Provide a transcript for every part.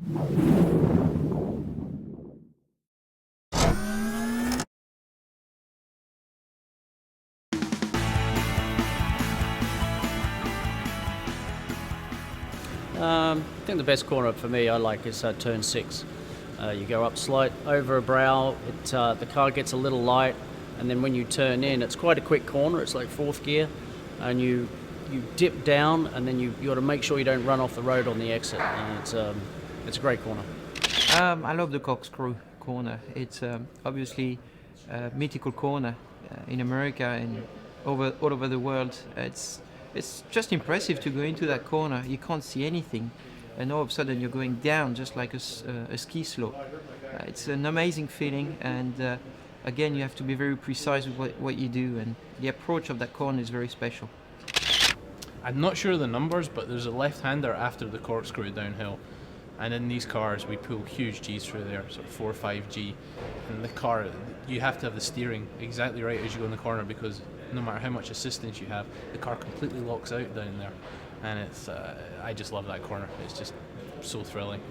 I think the best corner for me I like is turn 6. You go up slight over a brow, the car gets a little light, and then when you turn in, it's quite a quick corner, it's like 4th gear, and you dip down, and then you got to make sure you don't run off the road on the exit, and it's a great corner. I love the corkscrew corner. It's obviously a mythical corner in America and all over the world. It's just impressive to go into that corner. You can't see anything, and all of a sudden you're going down just like a ski slope. It's an amazing feeling, and again, you have to be very precise with what you do, and the approach of that corner is very special. I'm not sure of the numbers, but there's a left-hander after the corkscrew downhill. And in these cars, we pull huge Gs through there, sort of 4 or 5 G. And the car, you have to have the steering exactly right as you go in the corner, because no matter how much assistance you have, the car completely locks out down there. And it's, I just love that corner. It's just so thrilling.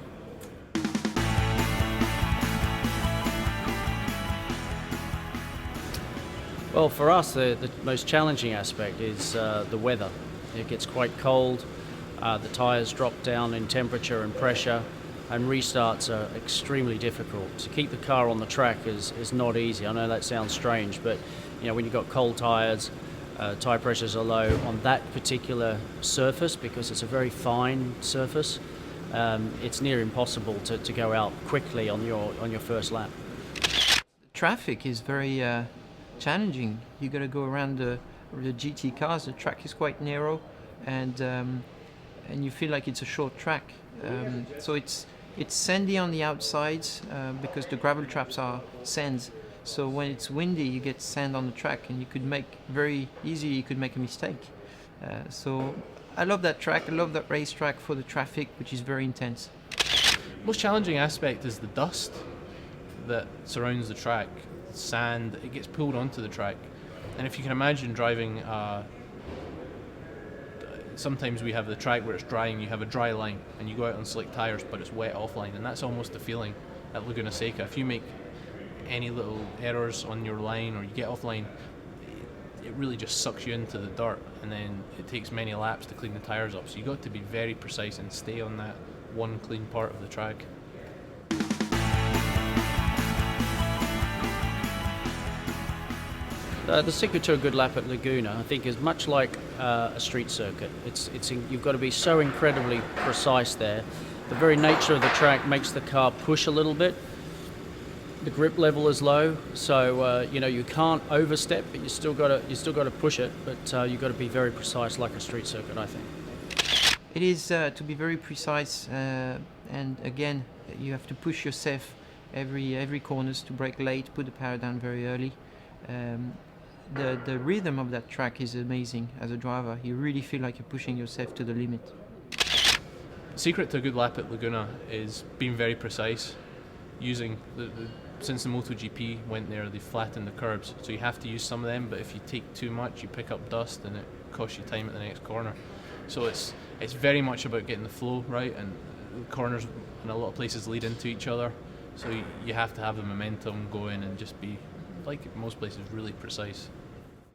Well, for us, the most challenging aspect is the weather. It gets quite cold, the tyres drop down in temperature and pressure, and restarts are extremely difficult. To keep the car on the track is not easy. I know that sounds strange, but when you've got cold tyres, tyre pressures are low on that particular surface, because it's a very fine surface. It's near impossible to go out quickly on your first lap. Traffic is very challenging. You got to go around the GT cars. The track is quite narrow, and you feel like it's a short track. So it's sandy on the outsides because the gravel traps are sands. So when it's windy, you get sand on the track, and you could make a mistake. So I love that track. I love that racetrack for the traffic, which is very intense. Most challenging aspect is the dust that surrounds the track. Sand, it gets pulled onto the track, and if you can imagine driving, sometimes we have the track where it's dry and you have a dry line, and you go out on slick tyres but it's wet offline, and that's almost the feeling at Laguna Seca. If you make any little errors on your line or you get offline, it really just sucks you into the dirt, and then it takes many laps to clean the tyres up. So you got to be very precise and stay on that one clean part of the track. The secret to a good lap at Laguna, I think, is much like a street circuit. You've got to be so incredibly precise there. The very nature of the track makes the car push a little bit. The grip level is low, so you can't overstep, but you still got to push it. But you've got to be very precise, like a street circuit, I think. It is to be very precise, and again, you have to push yourself every corners to brake late, put the power down very early. The rhythm of that track is amazing. As a driver, you really feel like you're pushing yourself to the limit. The secret to a good lap at Laguna is being very precise. Using since the MotoGP went there, they flattened the curbs, so you have to use some of them. But if you take too much, you pick up dust, and it costs you time at the next corner. So it's very much about getting the flow right, and the corners in a lot of places lead into each other. So you have to have the momentum going and just be, like most places, really precise.